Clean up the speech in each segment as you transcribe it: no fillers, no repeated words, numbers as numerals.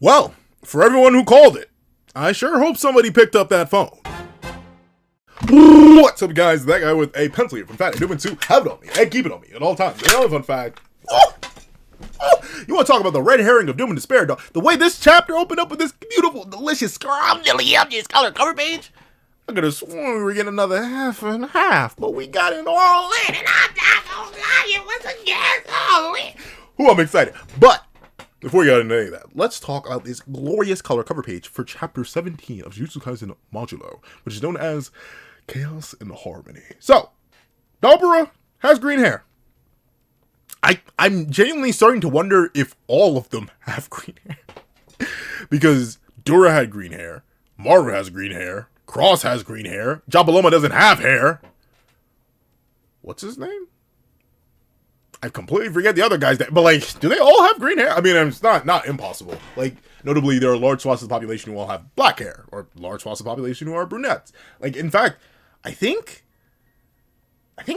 Well, for everyone who called it, I sure hope somebody picked up that phone. What's up, guys? That guy with a pencil here from Fat Doom 2 have it on me and keep it on me at all times. Another fun fact. You want to talk about the red herring of Doom and Despair, dog? The way this chapter opened up with this beautiful, delicious, scrumptious color cover page. I could have sworn we were getting another half and half, but we got it all in, and I'm not gonna lie, it was against all in. Ooh, I'm excited. But before we get into any of that, let's talk about this glorious color cover page for Chapter 17 of Jujutsu Kaisen Modulo, which is known as Chaos and Harmony. So, Dabura has green hair. I'm genuinely starting to wonder if all of them have green hair. Because Dura had green hair, Maru has green hair, Cross has green hair, Jabaloma doesn't have hair. What's his name? I completely forget the other guy's name, but like, do they all have green hair? I mean, it's not impossible. Like, notably, there are large swaths of the population who all have black hair, or large swaths of the population who are brunettes. Like, in fact, I think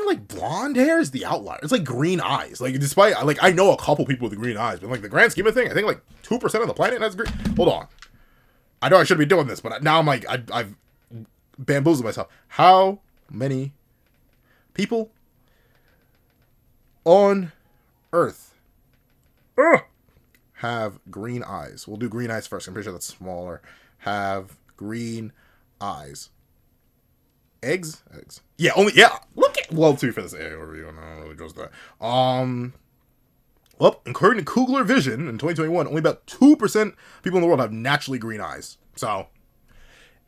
like blonde hair is the outlier. It's like green eyes. Like, despite, like, I know a couple people with green eyes, but like the grand scheme of thing, I think like 2% of the planet has green. Hold on. I know I shouldn't be doing this, but now I'm like, I've bamboozled myself. How many people on Earth have green eyes? We'll do green eyes first. I'm pretty sure that's smaller. Have green eyes. Eggs? Yeah, look at, well, to for this AI overview, no, it really goes to that. Well, according to Kugler Vision in 2021, only about 2% of people in the world have naturally green eyes. So,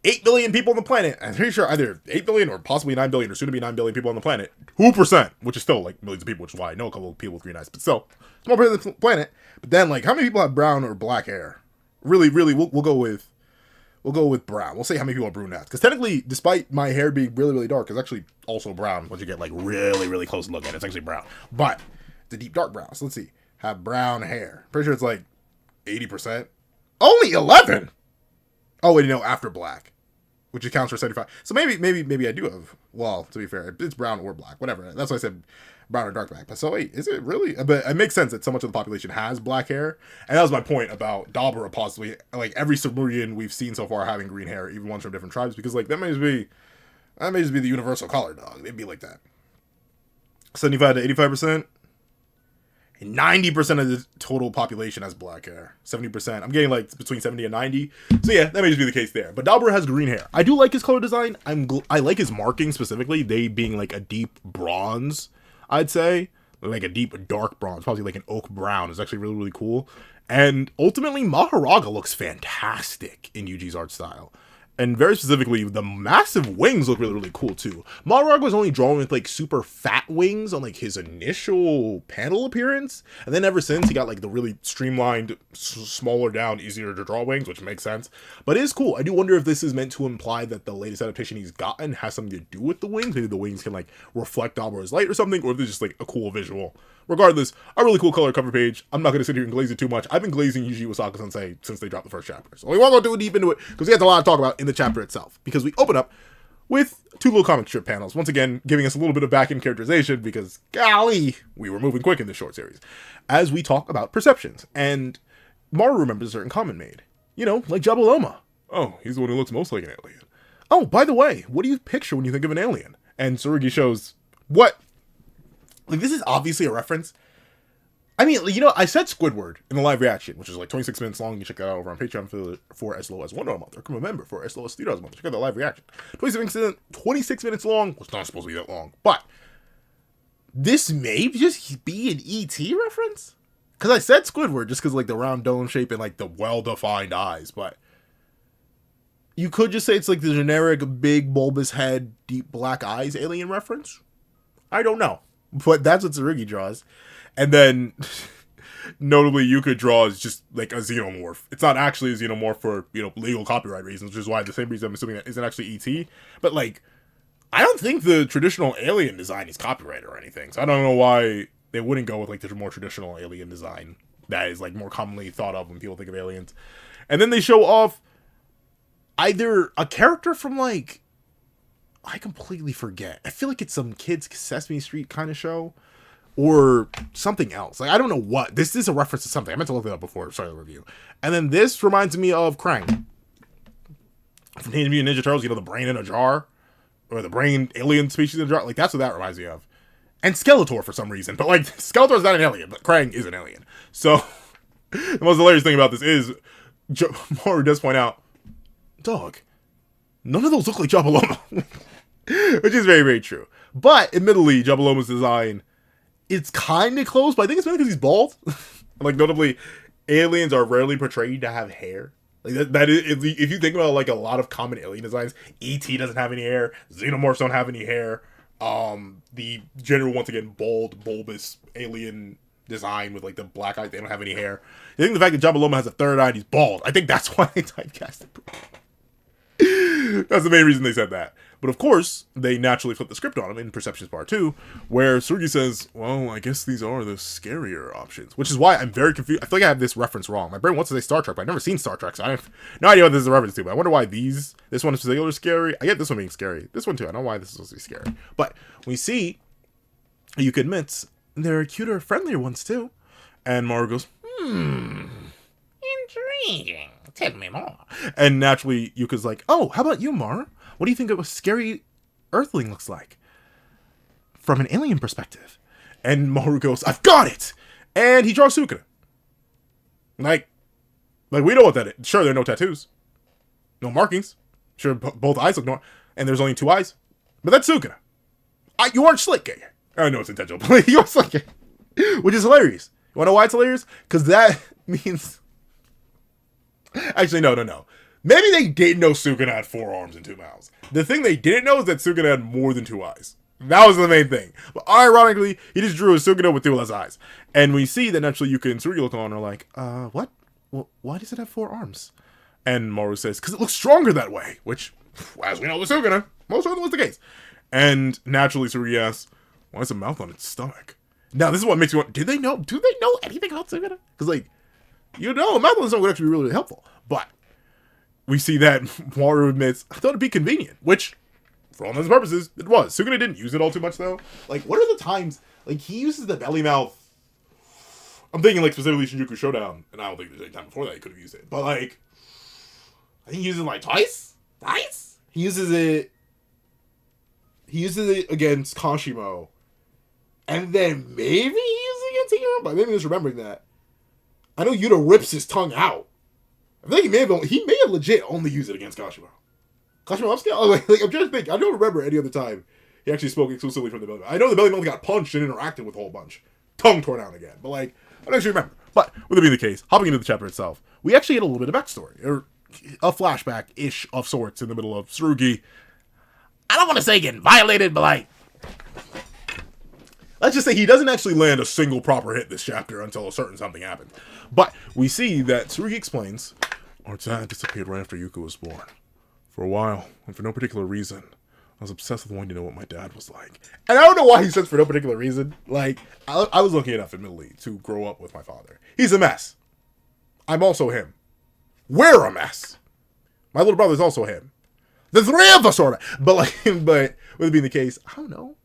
8 billion people on the planet, I'm pretty sure either 8 billion or possibly 9 billion, or soon to be 9 billion people on the planet, 2%, which is still like millions of people, which is why I know a couple of people with green eyes, but still, small part of the planet. But then, like, how many people have brown or black hair? Really, we'll go with brown. We'll say how many people are brunettes. Because technically, despite my hair being really, really dark, it's actually also brown. Once you get like really, really close look at it, it's actually brown. But it's a deep dark brown. So let's see. Have brown hair. Pretty sure it's like 80%. Only 11? Oh, wait, no, after black. Which accounts for 75. So maybe I do have, well, to be fair, it's brown or black. Whatever. That's why I said brown or dark black. But so wait, is it really? But it makes sense that so much of the population has black hair. And that was my point about Dabura possibly, like every Silurian we've seen so far having green hair, even ones from different tribes, because like that may just be the universal color, dog. It'd be like that. 75 to 85%. And 90% of the total population has black hair. 70%. I'm getting like between 70 and 90. So yeah, that may just be the case there. But Dabura has green hair. I do like his color design. I like his marking specifically. They being like a deep bronze, I'd say. Like a deep dark bronze. Probably like an oak brown. Is actually really, really cool. And ultimately, Maharaga looks fantastic in Yuji's art style. And very specifically, the massive wings look really, really cool too. Maruaga was only drawn with like super fat wings on like his initial panel appearance. And then ever since, he got like the really streamlined, smaller down, easier to draw wings, which makes sense. But it is cool. I do wonder if this is meant to imply that the latest adaptation he's gotten has something to do with the wings. Maybe the wings can like reflect Dabura's light or something, or if it's just like a cool visual. Regardless, a really cool color cover page. I'm not going to sit here and glaze it too much. I've been glazing Yuji Wasaka Sensei since they dropped the first chapter. So we won't go too deep into it because we have a lot to talk about in the chapter itself. Because we open up with two little comic strip panels. Once again, giving us a little bit of back-end characterization because, golly, we were moving quick in this short series. As we talk about perceptions. And Maru remembers a certain comment made. You know, like Jabaloma. Oh, he's the one who looks most like an alien. Oh, by the way, what do you picture when you think of an alien? And Tsurugi shows what? Like, this is obviously a reference. I mean, you know, I said Squidward in the live reaction, which is like 26 minutes long. You check that out over on Patreon for as low as $1 a month. Or remember, for as low as $3 a month. Check out the live reaction. 26 minutes long. Well, it's not supposed to be that long. But this may just be an E.T. reference? Because I said Squidward just because, like, the round dome shape and, like, the well-defined eyes. But you could just say it's, like, the generic big bulbous head, deep black eyes alien reference. I don't know. But that's what Tsurugi draws. And then, notably, Yuka draws just, like, a xenomorph. It's not actually a xenomorph for, you know, legal copyright reasons, which is why the same reason I'm assuming that isn't actually E.T. But, like, I don't think the traditional alien design is copyrighted or anything. So I don't know why they wouldn't go with, like, the more traditional alien design that is, like, more commonly thought of when people think of aliens. And then they show off either a character from, like, I completely forget. I feel like it's some kids' Sesame Street kind of show. or something else. Like, I don't know what. This is a reference to something. I meant to look it up before I started the review. And then this reminds me of Krang. From Teenage Mutant Ninja Turtles, you know, the brain in a jar? Or the brain alien species in a jar? Like, that's what that reminds me of. And Skeletor for some reason. But, like, Skeletor's not an alien, but Krang is an alien. So, the most hilarious thing about this is, Maru does point out, dog, none of those look like Jabaloma. Which is very, very true. But, admittedly, Jabaloma's design, it's kind of close, but I think it's mainly because he's bald. Like, notably, aliens are rarely portrayed to have hair. Like, that is, if you think about, like, a lot of common alien designs, E.T. doesn't have any hair, Xenomorphs don't have any hair, the general, once again, bald, bulbous alien design with, like, the black eyes, they don't have any hair. I think the fact that Jabaloma has a third eye and he's bald, I think that's why they typecast him. That's the main reason they said that. But of course, they naturally flip the script on him in Perceptions Part 2, where Tsurugi says, well, I guess these are the scarier options. Which is why I'm very confused. I feel like I have this reference wrong. My brain wants to say Star Trek, but I've never seen Star Trek, so I have no idea what this is a reference to. But I wonder why this one is particularly scary. I get this one being scary. This one too, I don't know why this is supposed to be scary. But we see, you can admit, there are cuter, friendlier ones too. And Maru goes, intriguing. Tell me more. And naturally, Yuka's like, oh, how about you, Maru? What do you think a scary Earthling looks like from an alien perspective? And Maru goes, I've got it! And he draws Sukuna. Like we know what that is. Sure, there are no tattoos. No markings. Sure, both eyes look normal. And there's only 2 eyes. But that's Sukuna. You aren't slick, gay. I know it's intentional, but you are slick, gay. Which is hilarious. You wanna know why it's hilarious? Because that means... Actually, no. Maybe they did know Sukuna had 4 arms and 2 mouths. The thing they didn't know is that Sukuna had more than 2 eyes. That was the main thing. But ironically, he just drew a Sukuna with 2 less eyes. And we see that naturally Yuka and Tsurugi look on and are like, what? Well, why does it have 4 arms? And Maru says, because it looks stronger that way. Which, as we know with Sukuna, most certainly was the case. And naturally Tsurugi asks, why is a mouth on its stomach? Now, this is what makes me want, do they know anything about Sukuna? Because, like, you know, a mouth on the stomach would actually be really, really helpful. But we see that Maru admits, I thought it'd be convenient, which, for all intents and purposes, it was. Sukuna didn't use it all too much, though. Like, what are the times, like, he uses the belly mouth, I'm thinking, like, specifically Shinjuku Showdown, and I don't think there's any time before that he could have used it, but, like, I think he uses it, like, twice? He uses it against Kashimo, and then maybe he uses it against Hiro, but maybe I'm just remembering that. I know Yuta rips his tongue out. I think he may have legit only used it against Kashimo. Kashimo upscale? Like, I'm trying to think. I don't remember any other time he actually spoke exclusively from the belly. I know the belly button got punched and interacted with a whole bunch. Tongue torn out again. But, like, I don't actually remember. But, with it being the case, hopping into the chapter itself, we actually get a little bit of backstory. Or a flashback-ish of sorts in the middle of Tsurugi. I don't want to say getting violated, but, like, let's just say he doesn't actually land a single proper hit this chapter until a certain something happens. But we see that Tsurugi explains, our dad disappeared right after Yuka was born. For a while, and for no particular reason, I was obsessed with wanting to know what my dad was like. And I don't know why he says for no particular reason. Like, I was lucky enough, admittedly, to grow up with my father. He's a mess. I'm also him. We're a mess. My little brother's also him. The 3 of us are. But with it being the case, I don't know.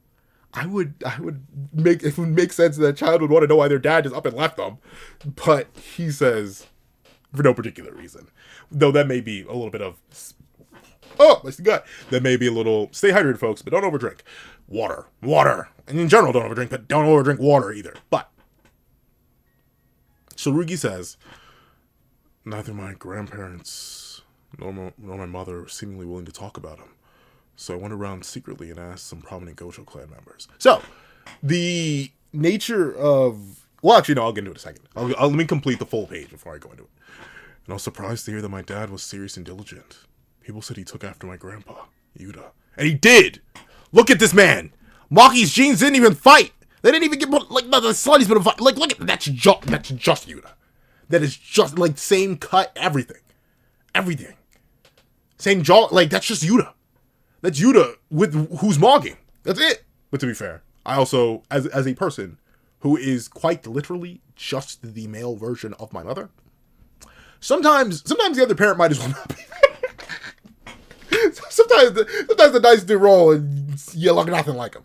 It would make sense that a child would want to know why their dad just up and left them. But he says, for no particular reason. Though that may be a little bit of, that's the gut. That may be a little, stay hydrated, folks, but don't overdrink. Water. And in general, don't overdrink, but don't overdrink water either. But, Tsurugi says, neither my grandparents nor my mother were seemingly willing to talk about him. So I went around secretly and asked some prominent Gojo clan members. So, the nature of... Well, actually, no, I'll get into it in a second. Let me complete the full page before I go into it. And I was surprised to hear that my dad was serious and diligent. People said he took after my grandpa, Yuta. And he did! Look at this man! Maki's genes didn't even fight! They didn't even get... Like, the slightest bit of fight. Like, look at... That's just Yuta. That is just, like, same cut, everything. Same jaw... Like, that's just Yuta. That's Yuta with who's mogging. That's it. But to be fair, I also, as a person who is quite literally just the male version of my mother, sometimes the other parent might as well not be there. sometimes the dice do roll and you look nothing like them.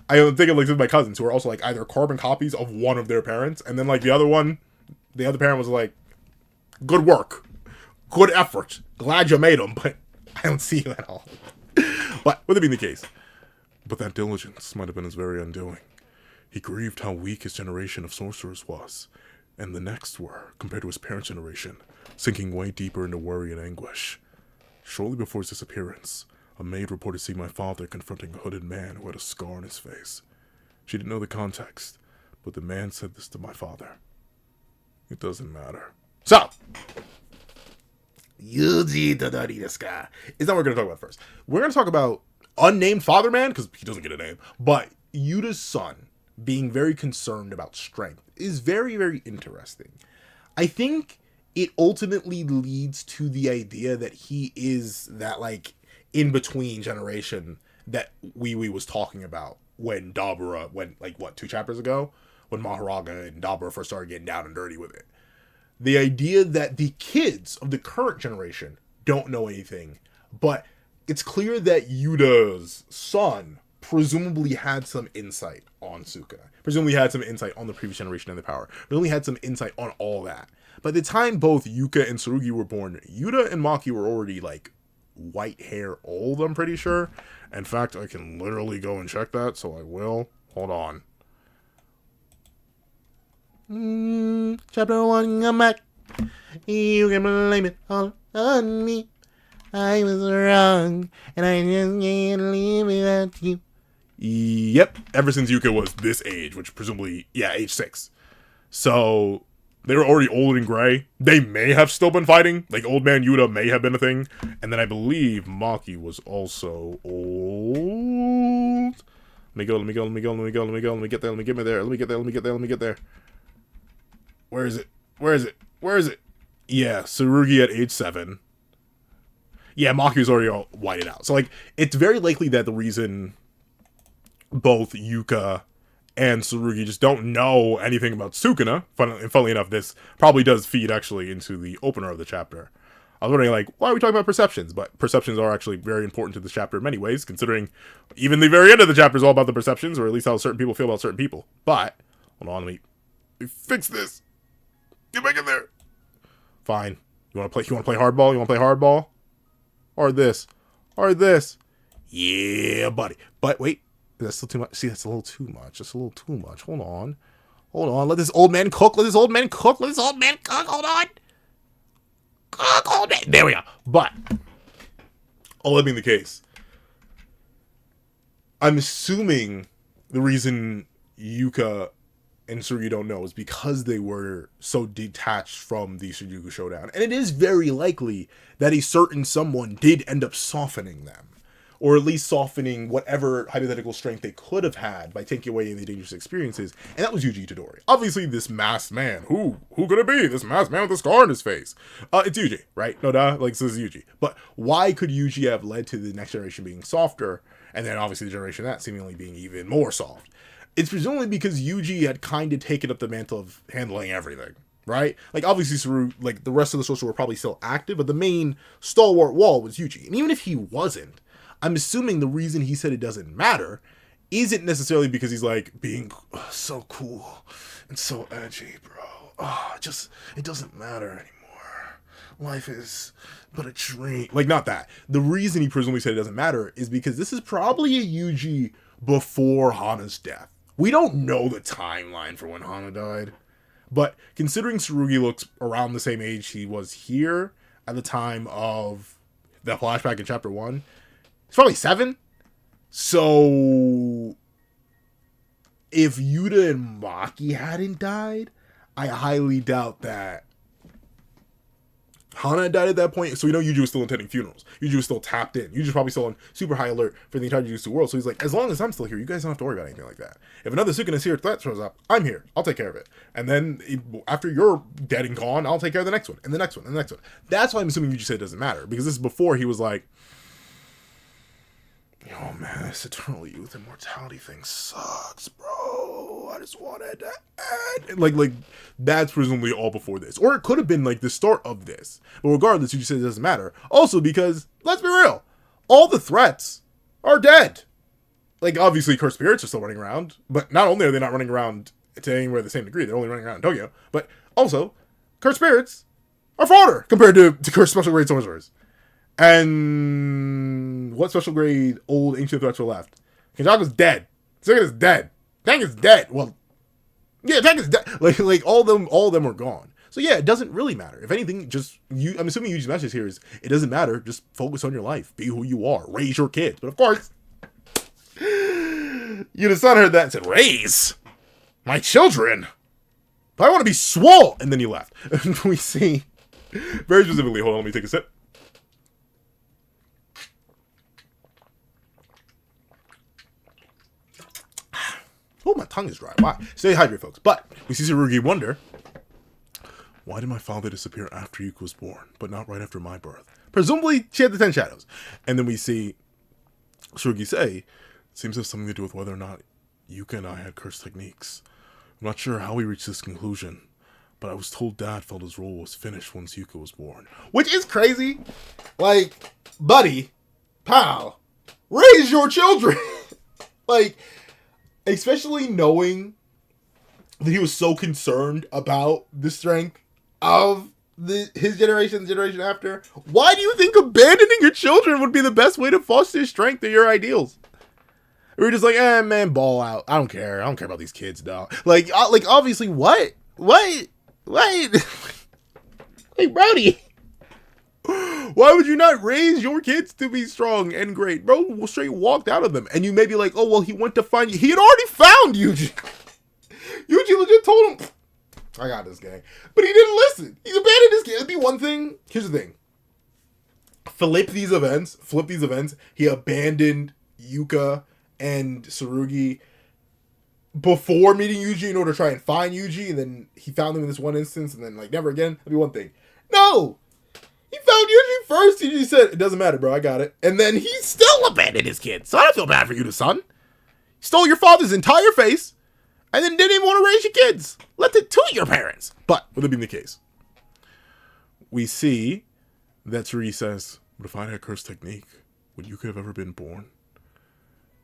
I'm thinking like my cousins who are also like either carbon copies of one of their parents, and then like the other parent was like, good work, good effort, glad you made them, but I don't see you at all. But with it being the case, but that diligence might have been his very undoing. He grieved how weak his generation of sorcerers was, and the next were, compared to his parents' generation, sinking way deeper into worry and anguish. Shortly before his disappearance, a maid reported seeing my father confronting a hooded man who had a scar on his face. She didn't know the context, but the man said this to my father. It doesn't matter. So, Yuji Tadari desu ka? Is that what we're going to talk about first? We're going to talk about unnamed father man, because he doesn't get a name, but Yuta's son being very concerned about strength is very, very interesting. I think it ultimately leads to the idea that he is that, like, in-between generation that Wee was talking about when Dabura went, like, what, 2 chapters ago? When Maharaga and Dabura first started getting down and dirty with it. The idea that the kids of the current generation don't know anything, but it's clear that Yuta's son presumably had some insight on Sukuna. Presumably had some insight on the previous generation and the power. Presumably had some insight on all that. By the time both Yuka and Tsurugi were born, Yuta and Maki were already, like, white hair old, I'm pretty sure. In fact, I can literally go and check that, so I will. Hold on. Chapter 1, I'm back. You can blame it all on me. I was wrong, and I just can't live without you. Yep, ever since Yuka was this age, which presumably, yeah, age 6. So, they were already old and gray. They may have still been fighting. Like, Old Man Yuta may have been a thing. And then I believe Maki was also old. Let me get there. Where is it? Yeah, Tsurugi at age 7. Yeah, Maki was already all whited out. So, like, it's very likely that the reason both Yuka and Tsurugi just don't know anything about Sukuna. Funnily enough, this probably does feed actually into the opener of the chapter. I was wondering, like, why are we talking about perceptions? But perceptions are actually very important to this chapter in many ways, considering even the very end of the chapter is all about the perceptions, or at least how certain people feel about certain people. But, hold on, let me fix this. Get back in there. Fine. You want to play hardball? You want to play hardball? Or this? Yeah, buddy. But wait. That's still too much. See, that's a little too much. Hold on. Let this old man cook. Hold on. Cook, old man. There we go. But, all that being the case, I'm assuming the reason Yuka and Tsurugi don't know is because they were so detached from the Shinjuku Showdown. And it is very likely that a certain someone did end up softening them. Or at least softening whatever hypothetical strength they could have had by taking away any dangerous experiences. And that was Yuji Itadori. Obviously, this masked man. Who could it be? This masked man with a scar on his face. It's Yuji, right? No duh, like, this is Yuji. But why could Yuji have led to the next generation being softer, and then obviously the generation that seemingly being even more soft? It's presumably because Yuji had kind of taken up the mantle of handling everything. Right? Like, obviously, Saru, like, the rest of the sorcerer were probably still active, but the main stalwart wall was Yuji. And even if he wasn't, I'm assuming the reason he said it doesn't matter isn't necessarily because he's, like, being so cool and so edgy, bro. It doesn't matter anymore. Life is but a dream. Like, not that. The reason he presumably said it doesn't matter is because this is probably a Yuji before Hana's death. We don't know the timeline for when Hana died. But considering Tsurugi looks around the same age he was here at the time of the flashback in chapter 1, he's probably 7. So, if Yuta and Maki hadn't died, I highly doubt that Hana had died at that point. So we know Yuji was still attending funerals. Yuji was still tapped in. Yuji's probably still on super high alert for the entire Jujutsu world. So he's like, as long as I'm still here, you guys don't have to worry about anything like that. If another Sukuna Seer threat shows up, I'm here. I'll take care of it. And then after you're dead and gone, I'll take care of the next one, and the next one, and the next one. That's why I'm assuming Yuji said it doesn't matter. Because this is before he was like, oh man, this eternal youth immortality thing sucks, bro. I just wanted to end. Like that's presumably all before this. Or it could have been like the start of this. But regardless, you just said it doesn't matter. Also because, let's be real, all the threats are dead. like, obviously, cursed spirits are still running around, but not only are they not running around to anywhere the same degree, they're only running around in Tokyo, but also, cursed spirits are fodder compared to cursed special grade sorcerers. And what special grade old ancient threats were left? Kenjaku's dead. Suga is dead. Tang is dead. Well, yeah, Tang is dead. Like all of them are gone. So yeah, it doesn't really matter. If anything, just I'm assuming Yuji's message here is it doesn't matter. Just focus on your life. Be who you are. Raise your kids. But of course, Yuna's son heard that and said, "Raise my children. But I want to be swole." And then he left. And we see very specifically. Hold on, let me take a sip. Oh, my tongue is dry. Why? Stay hydrated, folks. But we see Tsurugi wonder, why did my father disappear after Yuka was born, but not right after my birth? Presumably, she had the 10 shadows. And then we see Tsurugi say, it seems to have something to do with whether or not Yuka and I had cursed techniques. I'm not sure how we reached this conclusion, but I was told Dad felt his role was finished once Yuka was born. Which is crazy. Like, buddy, pal, raise your children. Like, especially knowing that he was so concerned about the strength of his generation, the generation after. Why do you think abandoning your children would be the best way to foster strength in your ideals? We're just like, man, ball out. I don't care. I don't care about these kids, dog. Like obviously, what? Hey, Brody. Why would you not raise your kids to be strong and great? Bro straight walked out of them. And you may be like, oh, well, he went to find you. He had already found Yuji. Yuji legit told him, I got this gang. But he didn't listen. He's abandoned his kid. It'd be one thing. Here's the thing. Flip these events. He abandoned Yuka and Tsurugi before meeting Yuji in order to try and find Yuji. And then he found them in this one instance. And then, like, never again. That'd be one thing. No! He found Yuji first. Yuji said, it doesn't matter, bro. I got it. And then he still abandoned his kid. So I don't feel bad for you, son. Stole your father's entire face. And then didn't even want to raise your kids. Left it to your parents. But, with it being the case, we see that Tsurugi says, what if I had a cursed technique? Would Yuka have ever been born?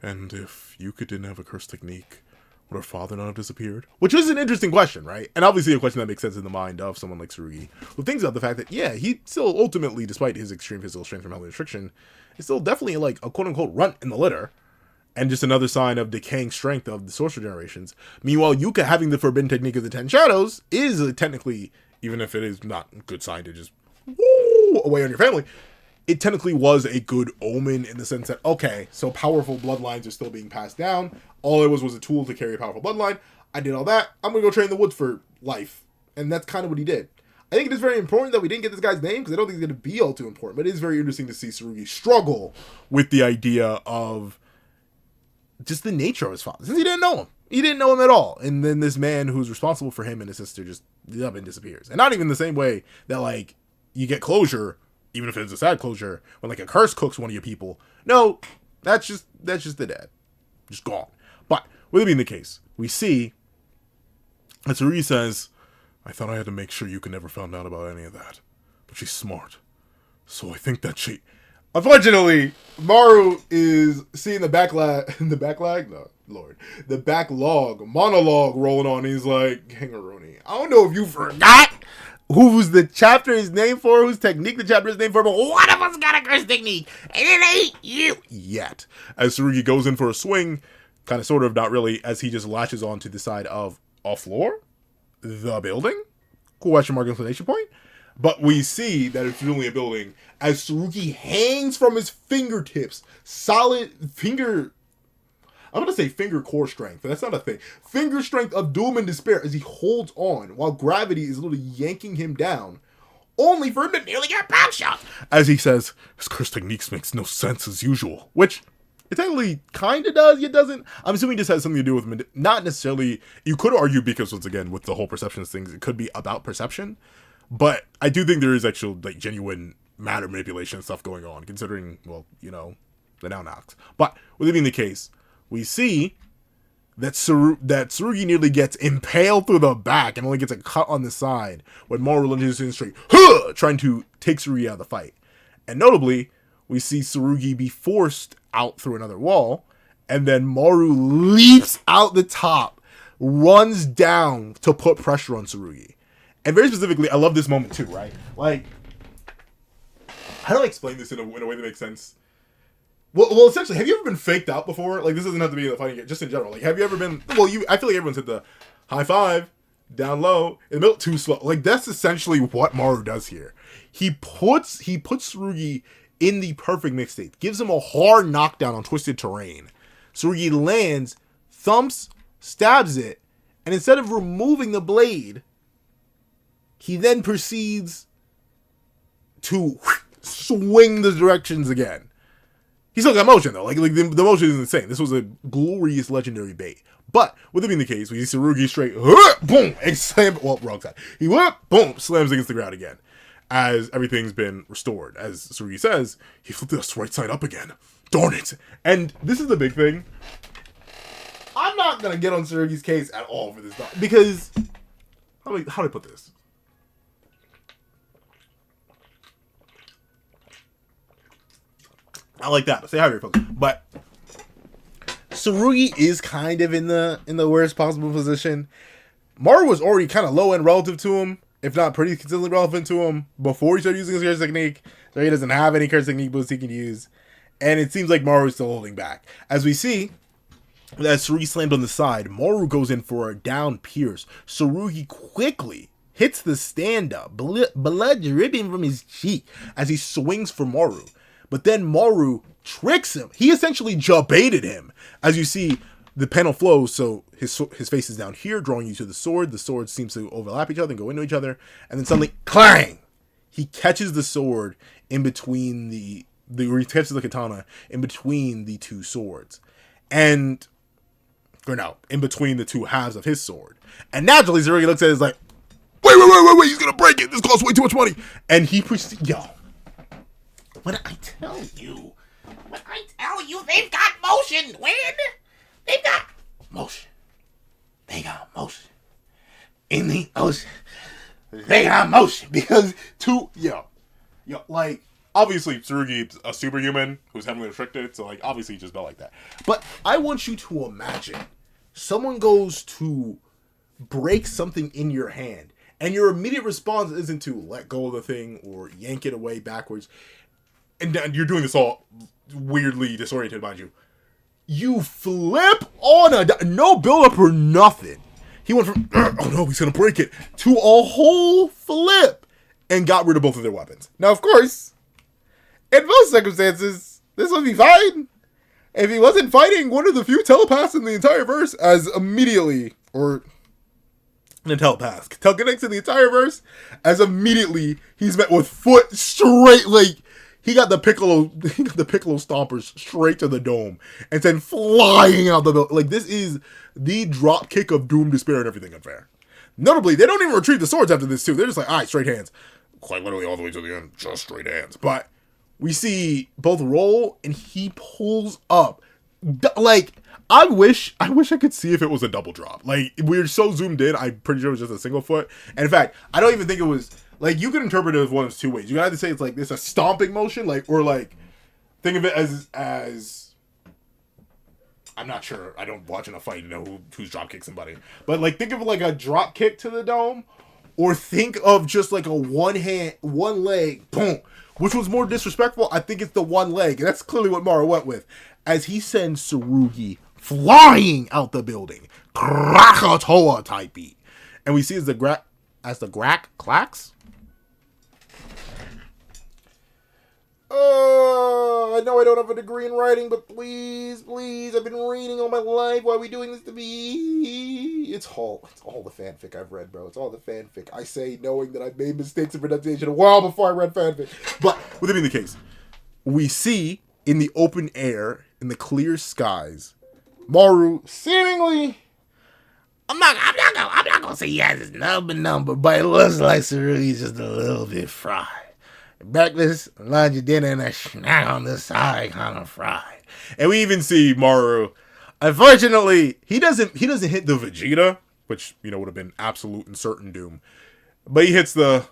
And if Yuka didn't have a cursed technique, would her father not have disappeared? Which is an interesting question, right? And obviously a question that makes sense in the mind of someone like Tsurugi, who thinks about the fact that, yeah, he still ultimately, despite his extreme physical strength from health restriction, is still definitely like a quote-unquote runt in the litter. And just another sign of decaying strength of the sorcerer generations. Meanwhile, Yuka having the forbidden technique of the 10 shadows is technically, even if it is not a good sign to just woo away on your family, it technically was a good omen in the sense that, okay, so powerful bloodlines are still being passed down. All it was a tool to carry a powerful bloodline. I did all that. I'm going to go train in the woods for life. And that's kind of what he did. I think it is very important that we didn't get this guy's name because I don't think it's going to be all too important. But it is very interesting to see Tsurugi struggle with the idea of just the nature of his father, since he didn't know him. He didn't know him at all. And then this man who's responsible for him and his sister just up and disappears. And not even the same way that, like, you get closure, even if it's a sad closure, when, like, a curse cooks one of your people. No, that's just the dad. Just gone. But, with it being the case, we see that Tsurugi says, I thought I had to make sure you never found out about any of that. But she's smart. So I think that she... Unfortunately, Maru is seeing the backlog monologue rolling on. He's like, Kangaroo-ni, I don't know if you forgot who's the chapter is named for, whose technique the chapter is named for, but one of us got a curse technique, and it ain't you yet. As Tsurugi goes in for a swing, kind of sort of, not really, as he just latches onto the side of a floor, the building, question mark exclamation point. But we see that it's really a building as Tsurugi hangs from his fingertips. Solid finger... I'm going to say finger core strength, but that's not a thing. Finger strength of doom and despair as he holds on while gravity is literally yanking him down. Only for him to nearly get a pound shot. As he says, his curse techniques makes no sense as usual. Which, it technically kind of does, it doesn't. I'm assuming this has something to do with... Not necessarily... You could argue because, once again, with the whole perceptions things, it could be about perception. But I do think there is actual, like, genuine matter manipulation stuff going on, considering, well, you know, the now-knocks. But, with it being the case, we see that Tsurugi nearly gets impaled through the back and only gets a cut on the side when Maru lunges in straight, trying to take Tsurugi out of the fight. And notably, we see Tsurugi be forced out through another wall, And then Maru leaps out the top, runs down to put pressure on Tsurugi. And very specifically, I love this moment too, right? Like, how do I explain this in a way that makes sense? Well, essentially, have you ever been faked out before? Like, this doesn't have to be a fighting game, just in general. Like, have you ever been... Well, I feel like everyone's hit the high five, down low, in the middle, too slow. Like, that's essentially what Maru does here. He puts Tsurugi in the perfect mix state. Gives him a hard knockdown on twisted terrain. Tsurugi lands, thumps, stabs it, and instead of removing the blade, he then proceeds to swing the directions again. He still got motion though. Like the motion is insane. This was a glorious legendary bait. But with it being the case, we see Tsurugi straight, boom, and slam. Well, wrong side. He boom, slams against the ground again, as everything's been restored. As Tsurugi says, he flipped us right side up again. Darn it! And this is the big thing. I'm not gonna get on Tsurugi's case at all for this because how do I put this? I like that. Say hi, folks. But Tsurugi is kind of in the worst possible position. Maru was already kind of low end relative to him, if not pretty consistently relevant to him before he started using his curse technique. So he doesn't have any curse technique boosts he can use, and it seems like Maru is still holding back. As we see, as Tsurugi slammed on the side, Maru goes in for a down pierce. Tsurugi quickly hits the stand up, blood dripping from his cheek as he swings for Maru. But then Maru tricks him. He essentially jabaited him. As you see, the panel flows, so his face is down here, drawing you to the sword. The swords seems to overlap each other and go into each other. And then suddenly, clang! He catches the sword in between he catches the katana in between the two swords. In between the two halves of his sword. And naturally, Tsurugi looks at it and is like, wait, he's gonna break it. This costs way too much money. And he proceeds, when I tell you, they've got motion, Win. They've got motion. They got motion. In the ocean, they got motion. Because obviously Tsurugi's a superhuman who's heavily restricted, so obviously he just built like that. But I want you to imagine someone goes to break something in your hand, and your immediate response isn't to let go of the thing or yank it away backwards. And you're doing this all weirdly disoriented, mind you. You flip on no build up or nothing. He went from, oh no, he's going to break it, to a whole flip and got rid of both of their weapons. Now, of course, in most circumstances, this would be fine. If he wasn't fighting one of the few telepaths in the entire verse, as immediately, or the telepath connects in the entire verse, as immediately he's met with foot straight, he got the Piccolo stompers straight to the dome and then flying out the building. This is the drop kick of doom, despair, and everything unfair. Notably, they don't even retrieve the swords after this too. They're just like, all right, straight hands. Quite literally all the way to the end, just straight hands. But we see both roll and he pulls up. I wish I could see if it was a double drop. We're so zoomed in, I'm pretty sure it was just a single foot. And in fact, I don't even think it was... you could interpret it as one of two ways. You can either say it's a stomping motion, or think of it as I'm not sure. I don't watch enough fight to know who's drop kick somebody. But think of it a drop kick to the dome, or think of just a one leg, boom. Which was more disrespectful? I think it's the one leg, and that's clearly what Maru went with, as he sends Tsurugi flying out the building, Krakatoa type beat, and we see as the Grak clacks. I know I don't have a degree in writing, but please, I've been reading all my life. Why are we doing this to me? It's all the fanfic I've read, bro. It's all the fanfic. I say knowing that I've made mistakes in pronunciation a while before I read fanfic. But with it being the case, we see in the open air, in the clear skies, Maru seemingly... I'm not gonna say he has his number, but it looks like Tsurugi's just a little bit fried. Breakfast, lunch, dinner, and a snack on the side, kind of fried. And we even see Maru. Unfortunately, he doesn't hit the Vegeta, which would have been absolute and certain doom. But he hits the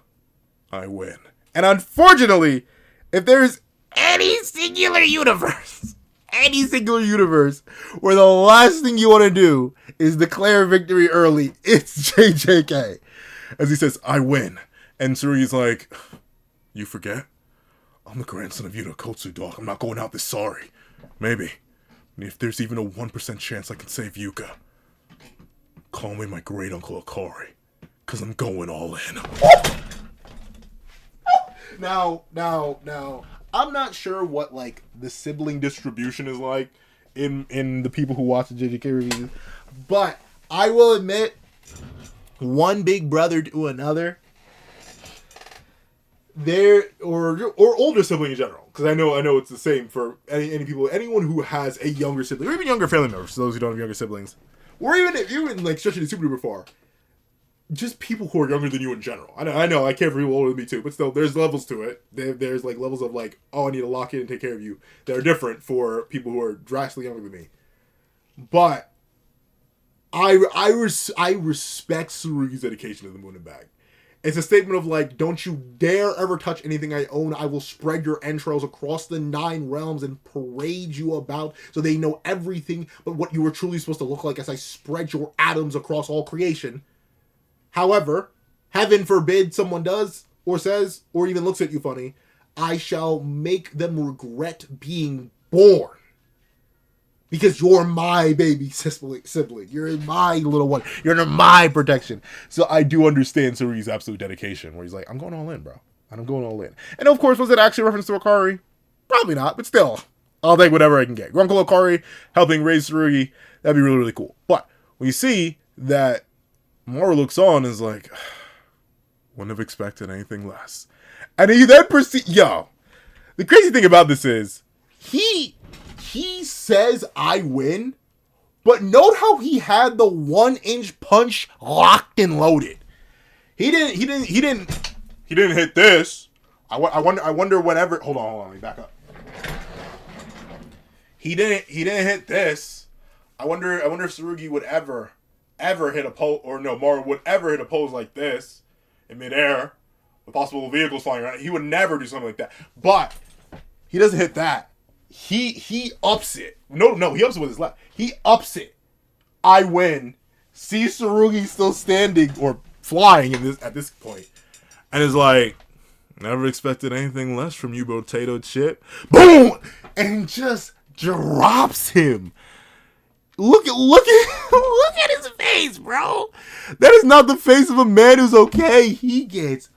I win. And unfortunately, if there's any singular universe any single universe where the last thing you want to do is declare victory early, it's JJK. As he says, I win. And Tsurugi's like, you forget? I'm the grandson of Yuta Kotsu, dog. I'm not going out this sorry. Maybe. And if there's even a 1% chance I can save Yuka, call me my great uncle Akari. Because I'm going all in. Now, I'm not sure what, like, the sibling distribution is like in the people who watch the JJK reviews. But I will admit, one big brother to another, there or older sibling in general, because I know it's the same for any people, anyone who has a younger sibling or even younger family members. So those who don't have younger siblings, or even like stretching it super duper far, just people who are younger than you in general. I know I care for people older than me too, but still, there's levels to it. There's like levels of like, oh, I need to lock in and take care of you, that are different for people who are drastically younger than me. But I respect Tsurugi's dedication to the moon and back. It's a statement of like, don't you dare ever touch anything I own. I will spread your entrails across the 9 realms and parade you about so they know everything but what you were truly supposed to look like as I spread your atoms across all creation. However, heaven forbid someone does or says or even looks at you funny, I shall make them regret being born. Because you're my baby sibling. You're my little one. You're under my protection. So I do understand Tsurugi's absolute dedication, where he's like, I'm going all in, bro. I'm going all in. And of course, was it actually a reference to Akari? Probably not, but still, I'll take whatever I can get. Uncle Akari helping raise Tsurugi, that'd be really, really cool. But when you see that Maru looks on and is like, wouldn't have expected anything less. And he then proceeds, the crazy thing about this is, he says I win, but note how he had the 1-inch punch locked and loaded. He didn't hit this. I wonder whenever. Hold on, let me back up. He didn't hit this. I wonder if Tsurugi would ever hit a pose, or no, Maru would ever hit a pose like this in midair with possible vehicles flying around. He would never do something like that. But he doesn't hit that. He ups it. No, he ups it with his left. He ups it. I win. See Tsurugi still standing or flying at this point, and is like, never expected anything less from you, potato chip. Boom, and just drops him. Look at his face, bro. That is not the face of a man who's okay. He gets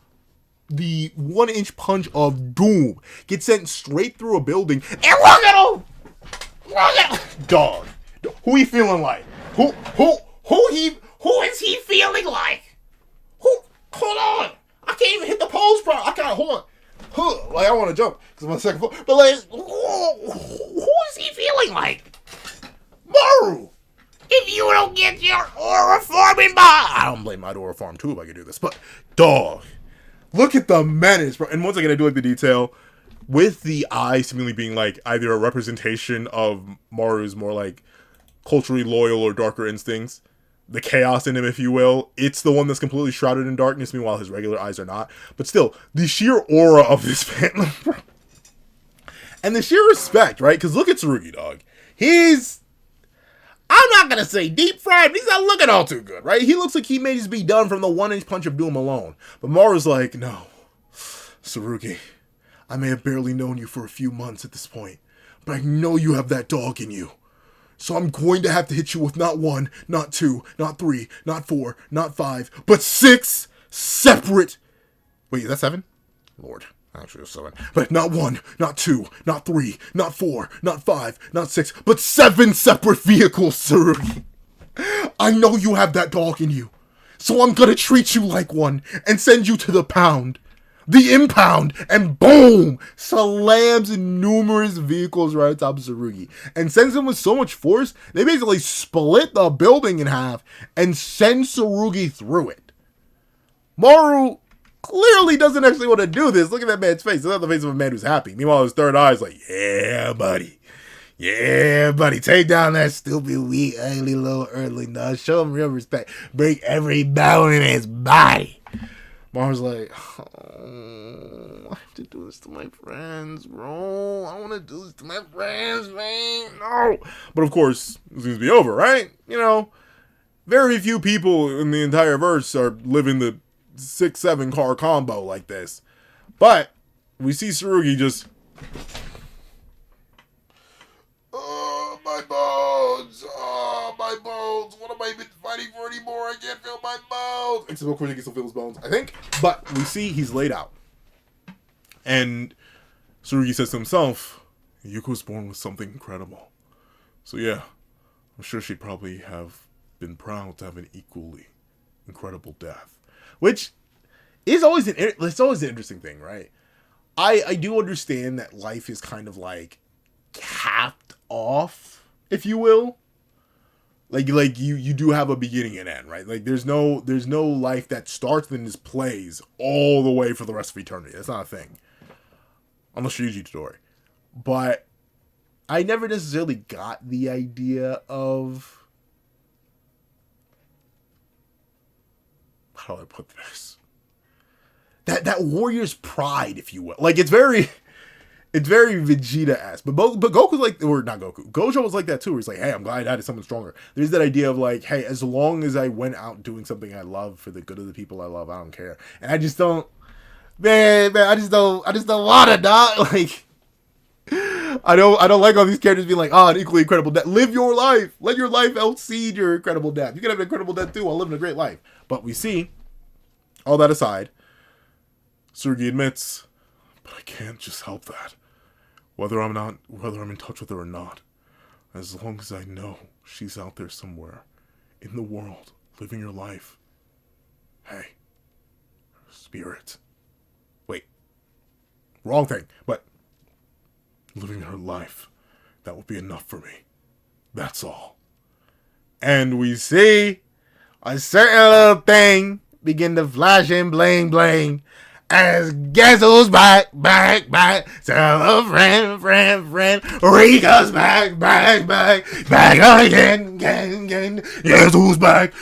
the 1-inch punch of doom, gets sent straight through a building, and look at him! Dog. Who he feeling like? Who is he feeling like? Hold on. I can't even hit the pose pro. I can't, hold on. Like, I want to jump, because I'm on the second floor. But like, who is he feeling like? Maru! If you don't get your aura forming by, I don't blame my aura form too if I could do this, but dog. Look at the menace, bro. And once again, I do like the detail with the eye seemingly being like either a representation of Maru's more like culturally loyal or darker instincts, the chaos in him, if you will. It's the one that's completely shrouded in darkness, meanwhile his regular eyes are not. But still, the sheer aura of this man, and the sheer respect, right? Because look at Tsurugi, dog. I'm not going to say deep fried, but he's not looking all too good, right? He looks like he may just be done from the 1-inch punch of doom alone. But Maru's like, no, Tsurugi, I may have barely known you for a few months at this point, but I know you have that dog in you. So I'm going to have to hit you with not 1, not 2, not 3, not 4, not 5, but 6 separate... Wait, is that 7? Lord. Actually, it was 7. But not 1, not 2, not 3, not 4, not 5, not 6, but 7 separate vehicles, Tsurugi. I know you have that dog in you. So I'm gonna treat you like one and send you to the pound. The impound, and boom! Slams numerous vehicles right atop Tsurugi. And sends him with so much force, they basically split the building in half and send Tsurugi through it. Maru clearly doesn't actually want to do this. Look at that man's face. It's not the face of a man who's happy. Meanwhile, his third eye is like, yeah, buddy. Yeah, buddy. Take down that stupid, weak, ugly little earthling dog. Show him real respect. Break every bone in his body. Mars like, oh, I have to do this to my friends, bro. I want to do this to my friends, man. No. But of course, it seems to be over, right? You know, very few people in the entire verse are living the 6-7 car combo like this. But we see Tsurugi just, oh, my bones. Oh, my bones. What am I even fighting for anymore? I can't feel my bones. Except of course he can still feel his bones, I think. But we see he's laid out. And Tsurugi says to himself, Yuko was born with something incredible. So yeah, I'm sure she'd probably have been proud to have an equally incredible death. Which is always it's always an interesting thing, right? I do understand that life is kind of like capped off, if you will. Like you do have a beginning and end, right? Like there's no life that starts and just plays all the way for the rest of eternity. That's not a thing. Unless you're Yuji Todori. But I never necessarily got the idea of, how do I put this? That warrior's pride, if you will. Like it's very Vegeta-esque. But Goku's like, or not Goku, Gojo was like that too, where he's like, hey, I'm glad I died to someone stronger. There's that idea of like, hey, as long as I went out doing something I love for the good of the people I love, I don't care. And I just don't, man, I just don't want to die. Like, I don't like all these characters being like, oh, an equally incredible death. Live your life. Let your life exceed your incredible death. You can have an incredible death too while living a great life. But we see, all that aside, Tsurugi admits, but I can't just help that. Whether I'm in touch with her or not, as long as I know she's out there somewhere in the world, living her life. Hey, spirit. Wait, wrong thing, but living her life, that will be enough for me. That's all. And we see a certain little thing begin to flash and bling bling. As guess who's back. Tell a friend. Rika's back again. Guess who's back.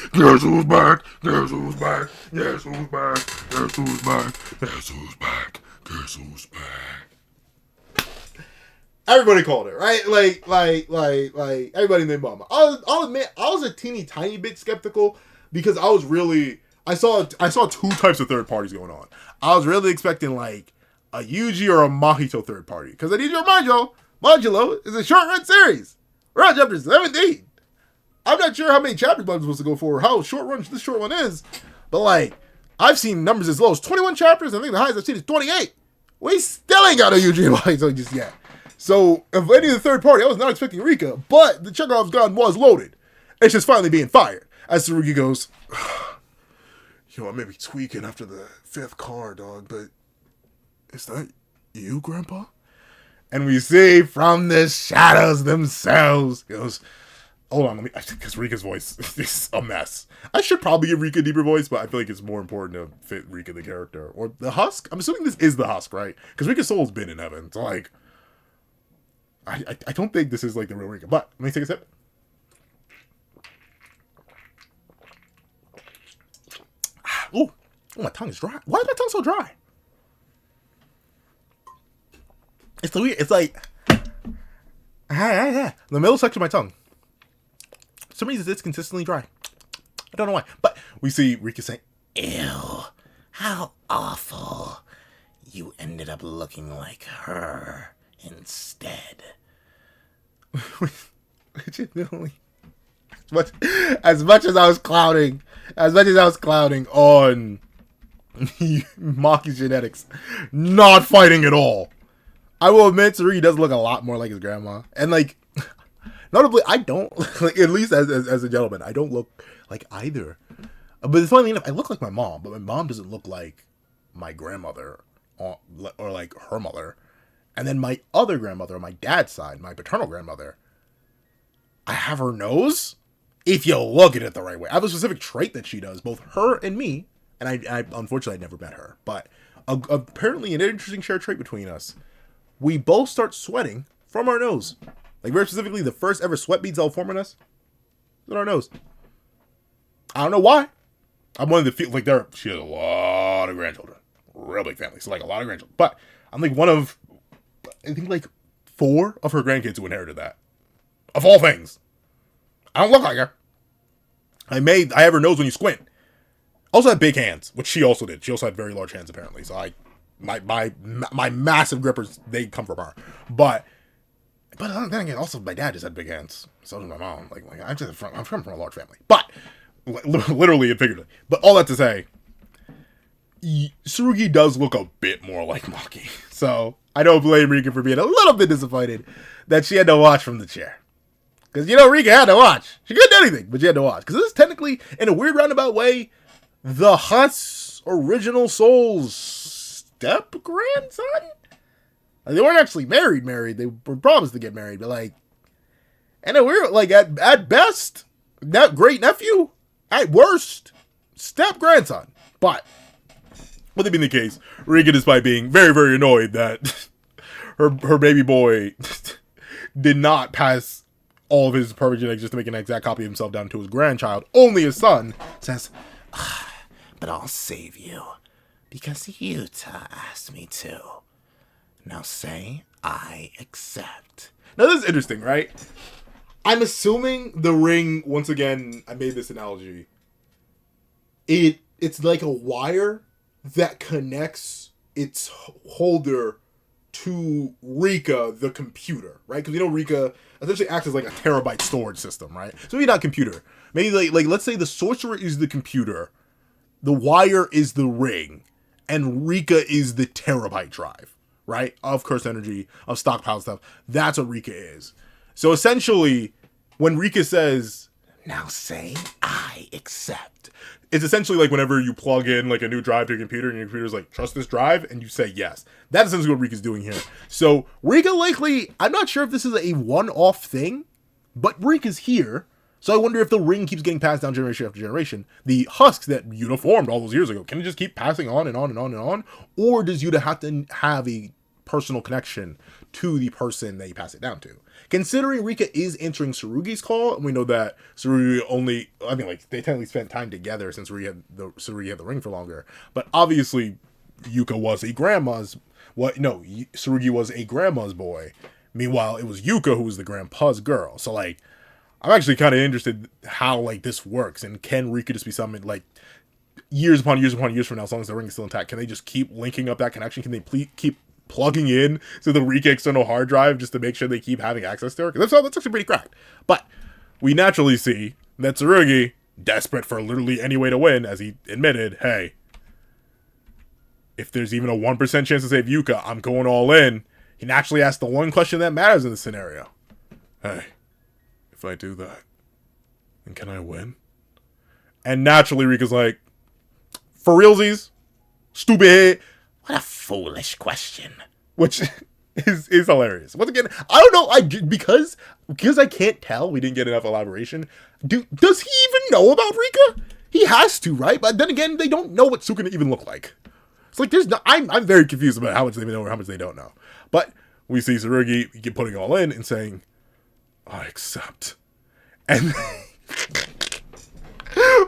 Everybody called it, right? Like everybody named Mama. I'll admit, I was a teeny tiny bit skeptical because I saw two types of third parties going on. I was really expecting like a Yuji or a Mahito third party. Because I need to remind y'all, Modulo is a short run series. We're on chapter 17. I'm not sure how many chapters I'm supposed to go for or how short run this short one is. But like, I've seen numbers as low as 21 chapters. I think the highest I've seen is 28. We still ain't got a Yuji and Mahito just yet. So, if any of the third party, I was not expecting Rika. But the Chekhov's gun was loaded. It's just finally being fired. As Tsurugi goes, yo, I may be tweaking after the 5th car, dog, but is that you, Grandpa? And we see from the shadows themselves, he goes, hold on, because Rika's voice is a mess. I should probably give Rika a deeper voice, but I feel like it's more important to fit Rika the character. Or the Husk? I'm assuming this is the Husk, right? Because Rika's soul's been in heaven, so like, I don't think this is like the real Rika. But, let me take a sip. Ooh, my tongue is dry. Why is my tongue so dry? It's weird. It's like, the middle section of my tongue. For some reason, it's consistently dry. I don't know why. But we see Rika saying, ew, how awful. You ended up looking like her instead. Legitimately. As much as I was clouding on Maki's genetics, not fighting at all. I will admit, Tsurugi does look a lot more like his grandma. And like, notably, I don't, like, at least as a gentleman, I don't look like either. But funny enough, I look like my mom, but my mom doesn't look like my grandmother or like her mother. And then my other grandmother on my dad's side, my paternal grandmother, I have her nose. If you look at it the right way. I have a specific trait that she does, both her and me. And I unfortunately, I never met her. But apparently an interesting shared trait between us. We both start sweating from our nose. Like, very specifically, the first ever sweat beads that'll form in us is in our nose. I don't know why. I'm one of the few, like, she has a lot of grandchildren. Real big family. So, like, a lot of grandchildren. But I'm, like, one of, I think, like, 4 of her grandkids who inherited that. Of all things. I don't look like her. I have her nose when you squint. Also had big hands, which she also did. She also had very large hands, apparently. So, my massive grippers, they come from her. But then again, also my dad just had big hands. So did my mom. Like I'm from a large family. But literally and figuratively. But all that to say, Tsurugi does look a bit more like Maki. So I don't blame Rika for being a little bit disappointed that she had to watch from the chair. Because, Rika had to watch. She couldn't do anything, but she had to watch. Because this is technically, in a weird roundabout way, the Hutt's original soul's step-grandson? Like, they weren't actually married. They were promised to get married, but, like, and we're, like, at best, that great-nephew, at worst, step-grandson. But, with it being the case, Rika, despite being very, very annoyed that her baby boy did not pass all of his perfect genetics just to make an exact copy of himself down to his grandchild, only his son, says, but I'll save you, because Yuta asked me to. Now say, I accept. Now this is interesting, right? I'm assuming the ring, once again, I made this analogy, it's like a wire that connects its holder to Rika, the computer, right? Because Rika essentially acts as like a terabyte storage system, right? So maybe not computer. Maybe like let's say the sorcerer is the computer, the wire is the ring, and Rika is the terabyte drive, right? Of cursed energy, of stockpile stuff. That's what Rika is. So essentially, when Rika says, now say, I accept, it's essentially like whenever you plug in like a new drive to your computer and your computer's like, trust this drive, and you say yes. That's essentially what Rika's doing here. So Rika likely, I'm not sure if this is a one-off thing, but Rika's here. So I wonder if the ring keeps getting passed down generation after generation. The husks that Yuta formed all those years ago, can it just keep passing on and on and on and on? Or does Yuta have to have a personal connection to the person that you pass it down to? Considering Rika is answering Tsurugi's call, and we know that Tsurugi they technically spent time together since Tsurugi had the ring for longer. But obviously, Tsurugi was a grandma's boy. Meanwhile, it was Yuka who was the grandpa's girl. So, like, I'm actually kind of interested how, like, this works. And can Rika just be something, like, years upon years upon years from now, as long as the ring is still intact, can they just keep linking up that connection? Can they keep plugging in to the Rika external hard drive just to make sure they keep having access to her? Because that's actually pretty cracked. But we naturally see that Tsurugi, desperate for literally any way to win, as he admitted, hey, if there's even a 1% chance to save Yuka, I'm going all in. He naturally asked the one question that matters in this scenario. Hey, if I do that, then can I win? And naturally Rika's like, for realsies? Stupid. What a foolish question. Which is hilarious. Once again, I don't know, because I can't tell, we didn't get enough elaboration. Does he even know about Rika? He has to, right? But then again, they don't know what Sukuna even look like. It's like I'm very confused about how much they know or how much they don't know. But we see Tsurugi putting all in and saying, I accept. And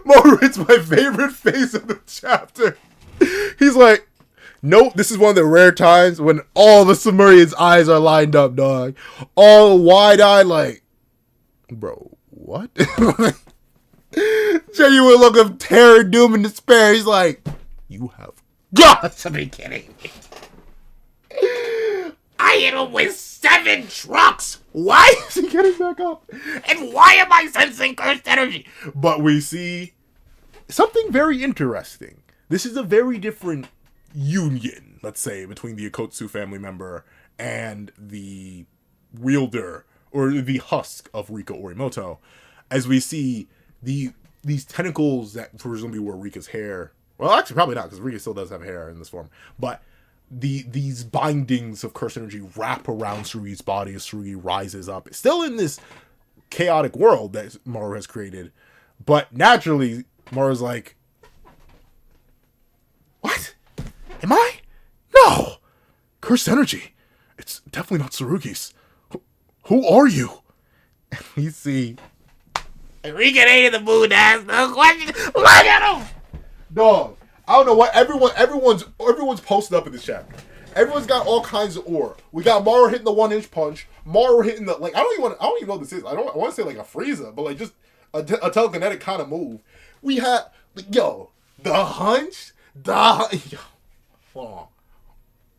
Maru, it's my favorite face of the chapter. He's like, nope, this is one of the rare times when all the Sumerian's eyes are lined up, dog. All wide-eyed, like, bro, what? Genuine look of terror, doom, and despair. He's like, you have got to be kidding me. I hit him with 7 trucks. Why is he getting back up? And why am I sensing cursed energy? But we see something very interesting. This is a very different union, let's say, between the Akotsu family member and the wielder, or the husk of Rika Orimoto, as we see these tentacles that presumably were Rika's hair. Well, actually, probably not, because Rika still does have hair in this form. But these bindings of cursed energy wrap around Tsurugi's body as Tsurugi rises up. It's still in this chaotic world that Maru has created. But naturally, Maru's like, what? Am I? No! Cursed energy. It's definitely not Tsurugi's. Who are you? And we see Rika ain't in the mood to ask no question. Look at him! Dog, I don't know what everyone's posted up in this chapter. Everyone's got all kinds of aura. We got Mara hitting the 1-inch punch. Mara hitting the like. I don't even know what this is. I want to say like a Frieza, but like just a telekinetic kind of move. We had the hunch. Yo, hold on.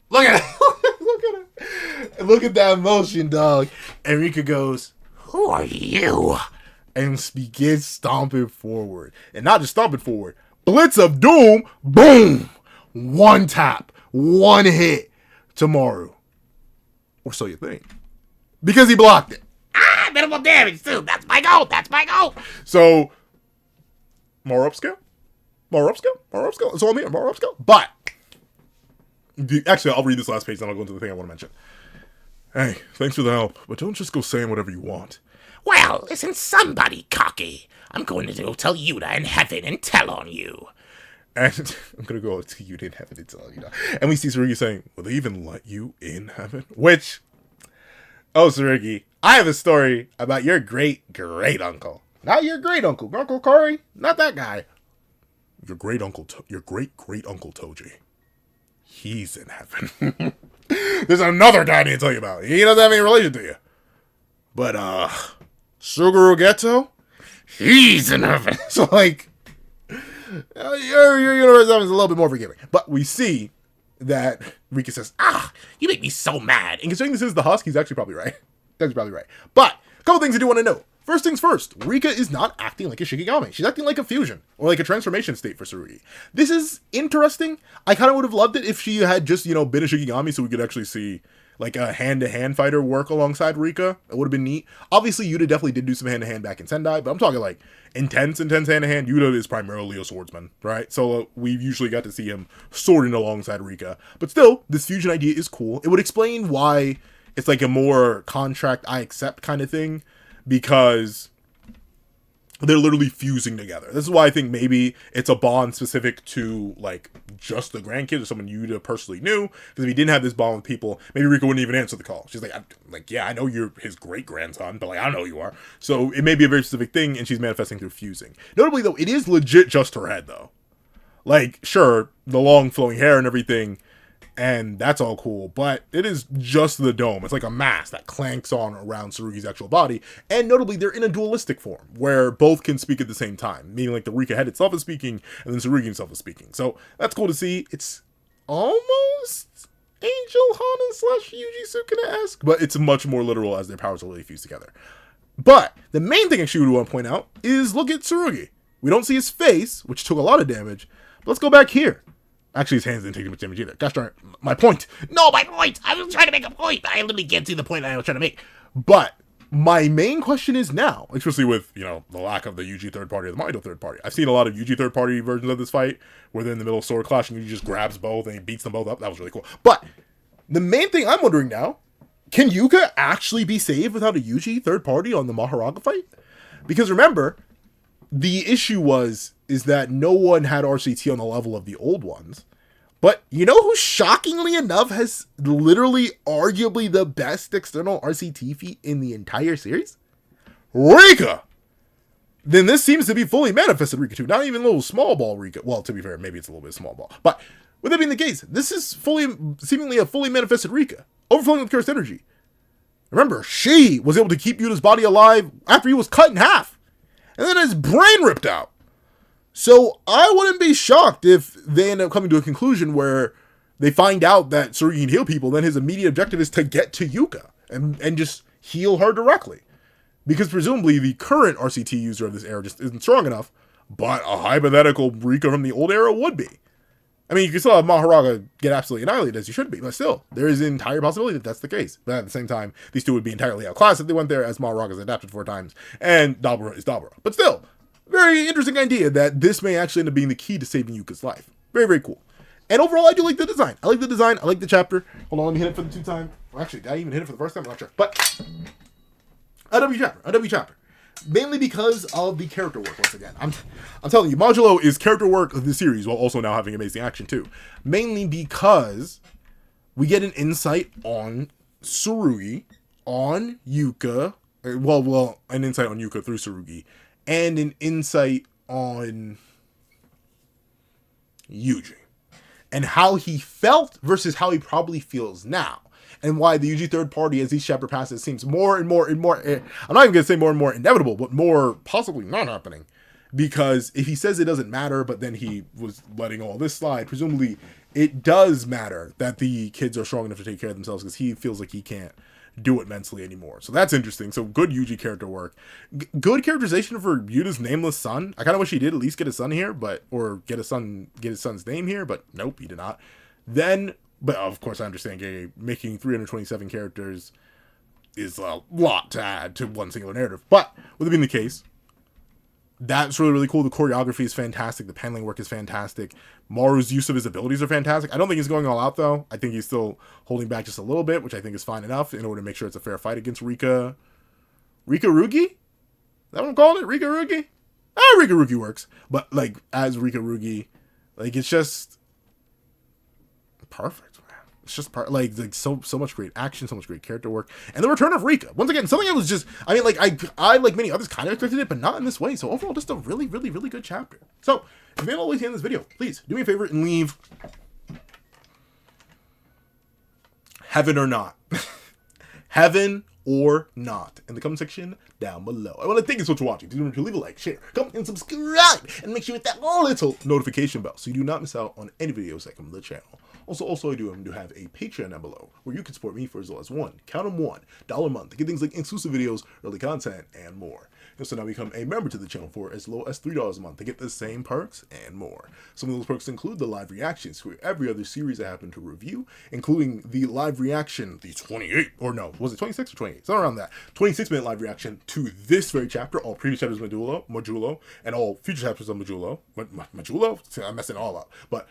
Look at it. Look at it. Look at that emotion, dog. And Rika goes, "Who are you?" And begins stomping forward, and not just stomping forward. Blitz of Doom, boom! One tap, one hit to Maru. Or so you think. Because he blocked it. Minimal damage too. That's my goal. So, Maru upscale. It's all me. Maru upscale. But, actually, I'll read this last page, then I'll go into the thing I want to mention. Hey, thanks for the help, but don't just go saying whatever you want. Well, isn't somebody cocky? I'm going to go tell Yuta in heaven and tell on you. And I'm going to go to Yuta in heaven and tell on Yuta. And we see Tsurugi saying, will they even let you in heaven? Which, oh, Tsurugi, I have a story about your great-great-uncle. Not your great-uncle, Uncle Cory. Not that guy. Your great-great-uncle Toji. He's in heaven. There's another guy I need to tell you about. He doesn't have any relation to you. But, Suguru Geto? He's in heaven. So, like, your universe is a little bit more forgiving. But we see that Rika says, you make me so mad. And considering this is the Husk, he's actually probably right. That's probably right. But, a couple things I do want to know. First things first, Rika is not acting like a Shikigami. She's acting like a fusion, or like a transformation state for Tsurugi. This is interesting. I kind of would have loved it if she had just, been a Shikigami so we could actually see like a hand-to-hand fighter work alongside Rika. It would have been neat. Obviously, Yuta definitely did do some hand-to-hand back in Sendai, but I'm talking like intense hand-to-hand. Yuta is primarily a swordsman, right? So we've usually got to see him swording alongside Rika. But still, this fusion idea is cool. It would explain why it's like a more contract I accept kind of thing, because they're literally fusing together. This is why I think maybe it's a bond specific to, like, just the grandkids or someone Yuta personally knew. Because if he didn't have this bond with people, maybe Rika wouldn't even answer the call. She's like, yeah, I know you're his great-grandson, but, like, I don't know who you are. So it may be a very specific thing, and she's manifesting through fusing. Notably, though, it is legit just her head, though. Like, sure, the long flowing hair and everything, and that's all cool, but it is just the dome. It's like a mask that clanks on around Tsurugi's actual body, and notably, they're in a dualistic form, where both can speak at the same time, meaning like the Rika head itself is speaking, and then Tsurugi himself is speaking. So, that's cool to see. It's almost Angel Hana / Yuji Sukuna-esque, but it's much more literal as their powers are really fused together. But, the main thing I actually would want to point out is look at Tsurugi. We don't see his face, which took a lot of damage, but let's go back here. Actually, his hands didn't take too much damage either. Gosh darn it. My point. No, my point. I was trying to make a point, but I literally can't see the point I was trying to make. But my main question is now, especially with, the lack of the Yuji third party or the Modulo third party. I've seen a lot of Yuji third party versions of this fight where they're in the middle of sword clash and Yuji just grabs both and he beats them both up. That was really cool. But the main thing I'm wondering now, can Yuka actually be saved without a Yuji third party on the Maharaga fight? Because remember, the issue is that no one had RCT on the level of the old ones. But you know who, shockingly enough, has literally arguably the best external RCT feat in the entire series? Rika! Then this seems to be fully manifested Rika too. Not even a little small ball Rika. Well, to be fair, maybe it's a little bit small ball. But with that being the case, this is seemingly a fully manifested Rika. Overflowing with cursed energy. Remember, she was able to keep Yuta's body alive after he was cut in half. And then his brain ripped out. So I wouldn't be shocked if they end up coming to a conclusion where they find out that Tsurugi can heal people, then his immediate objective is to get to Yuka and just heal her directly. Because presumably the current RCT user of this era just isn't strong enough, but a hypothetical Rika from the old era would be. I mean, you can still have Maharaga get absolutely annihilated as you should be, but still, there is an entire possibility that that's the case. But at the same time, these two would be entirely outclassed if they went there, as Maharaga's adapted 4 times, and Dabura is Dabura. But still, very interesting idea that this may actually end up being the key to saving Yuka's life. Very, very cool. And overall, I do like the design. I like the design. I like the chapter. Hold on, let me hit it for the 2-time. Well, actually, did I even hit it for the first time? I'm not sure. But, a W chapter. Mainly because of the character work, once again. I'm telling you, Modulo is character work of the series, while also now having amazing action, too. Mainly because we get an insight on Tsurugi, on Yuka, well, an insight on Yuka through Tsurugi, and an insight on Yuji. And how he felt versus how he probably feels now. And why the Yuji third party, as each chapter passes, seems more and more and more, I'm not even going to say more and more inevitable, but more possibly not happening. Because if he says it doesn't matter, but then he was letting all this slide, presumably it does matter that the kids are strong enough to take care of themselves, because he feels like he can't do it mentally anymore. So that's interesting. So good Yuji character work. Good characterization for Yuta's nameless son. I kind of wish he did at least get his son here, or get his son's name here, but nope, he did not. Then, but of course I understand making 327 characters is a lot to add to one singular narrative. But with it being the case, that's really, really cool. The choreography is fantastic. The paneling work is fantastic. Maru's use of his abilities are fantastic. I don't think he's going all out, though. I think he's still holding back just a little bit, which I think is fine enough in order to make sure it's a fair fight against Rika Rugi? Is that what I'm calling it? Rika Rugi? Rika Rugi works. But, like, as Rika Rugi, like, it's just perfect. It's just so much great action, so much great character work, and the return of Rika. Once again, something that was just, I mean, like I like many others kind of expected it, but not in this way. So overall, just a really, really, really good chapter. So if you made all the way to the end of this video, please do me a favor and leave heaven or not, heaven or not in the comment section down below. I want to thank you so much for watching. Please remember to leave a like, share, comment, and subscribe, and make sure you hit that little notification bell so you do not miss out on any videos that come to the channel. Also, I do have a Patreon down below where you can support me for as low as $1 a month to get things like exclusive videos, early content, and more. You also now become a member to the channel for as low as $3 a month to get the same perks and more. Some of those perks include the live reactions to every other series I happen to review, including the live reaction, the 28, or no, was it 26 or 28? Somewhere around that. 26-minute live reaction to this very chapter, all previous chapters of Modulo, and all future chapters of Modulo. Modulo? I'm messing it all up. But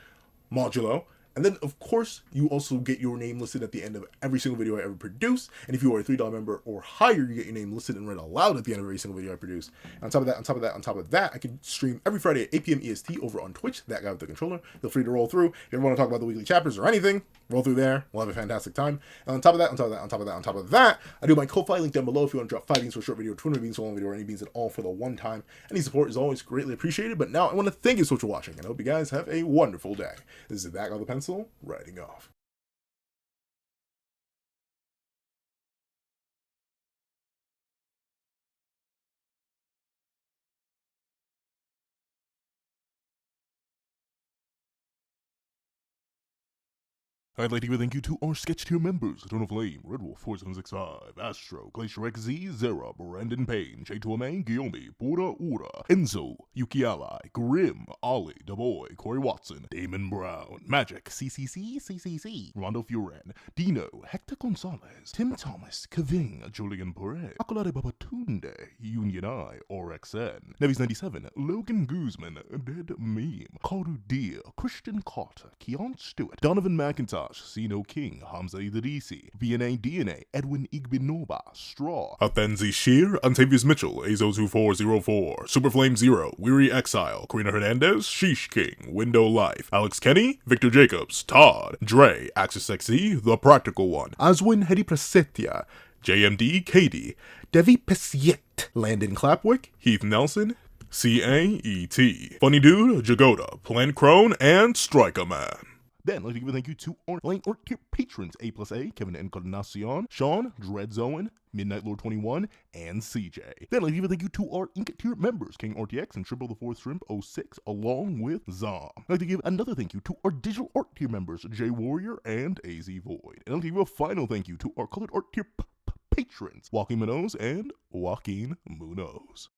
Modulo. And then, of course, you also get your name listed at the end of every single video I ever produce. And if you are a $3 member or higher, you get your name listed and read aloud at the end of every single video I produce. And on top of that, I can stream every Friday at 8 p.m. EST over on Twitch, that guy with the controller. Feel free to roll through. If you ever want to talk about the weekly chapters or anything, roll through there. We'll have a fantastic time. And on top of that, I do my Ko-Fi link down below if you want to drop 5 beans for a short video, 200 beans for a long video, or any beans at all for the one time. Any support is always greatly appreciated. But now I want to thank you so much for watching, and I hope you guys have a wonderful day. This is that guy with the pencil, writing off. I'd like to give a thank you to our sketch tier members: Eternal Flame, Red Wolf 4765, Astro, Glacier XZ, Zera, Brandon Payne, J2MA, Guillaume, Pura Ura, Enzo, Yuki Ally, Grim, Ollie, Daboy, Corey Watson, Damon Brown, Magic, CCC, Rondo Furen, Dino, Hector Gonzalez, Tim Thomas, Kaving, Julian Perret, Akolade Babatunde, Union I, RXN, Nevis 97, Logan Guzman, Dead Meme, Karu Deer, Christian Carter, Keon Stewart, Donovan McIntyre, Sino King, Hamza Idrisi, VNA DNA, Edwin Igbinoba, Straw, Athenzi Shear, Antavius Mitchell, Azo2404, Superflame Zero, Weary Exile, Karina Hernandez, Sheesh King, Window Life, Alex Kenny, Victor Jacobs, Todd, Dre, Axis XZ, The Practical One, Aswin Hedi Prasetya, JMD Katie, Devi Pesiet, Landon Clapwick, Heath Nelson, CAET, Funny Dude, Jagoda, Plant Crone, and Striker Man. Then, I'd like to give a thank you to our Art Tier patrons: A+A, Kevin Encarnacion, Sean, Dreadzoen, Midnight Lord 21, and CJ. Then, I'd like to give a thank you to our Ink Tier members: King RTX and Triple the Fourth Shrimp 06, along with Zom. I'd like to give another thank you to our Digital Art Tier members: J Warrior and AZ Void. And I'd like to give a final thank you to our Colored Art Tier patrons: Joaquin Munoz and Joaquin Munoz.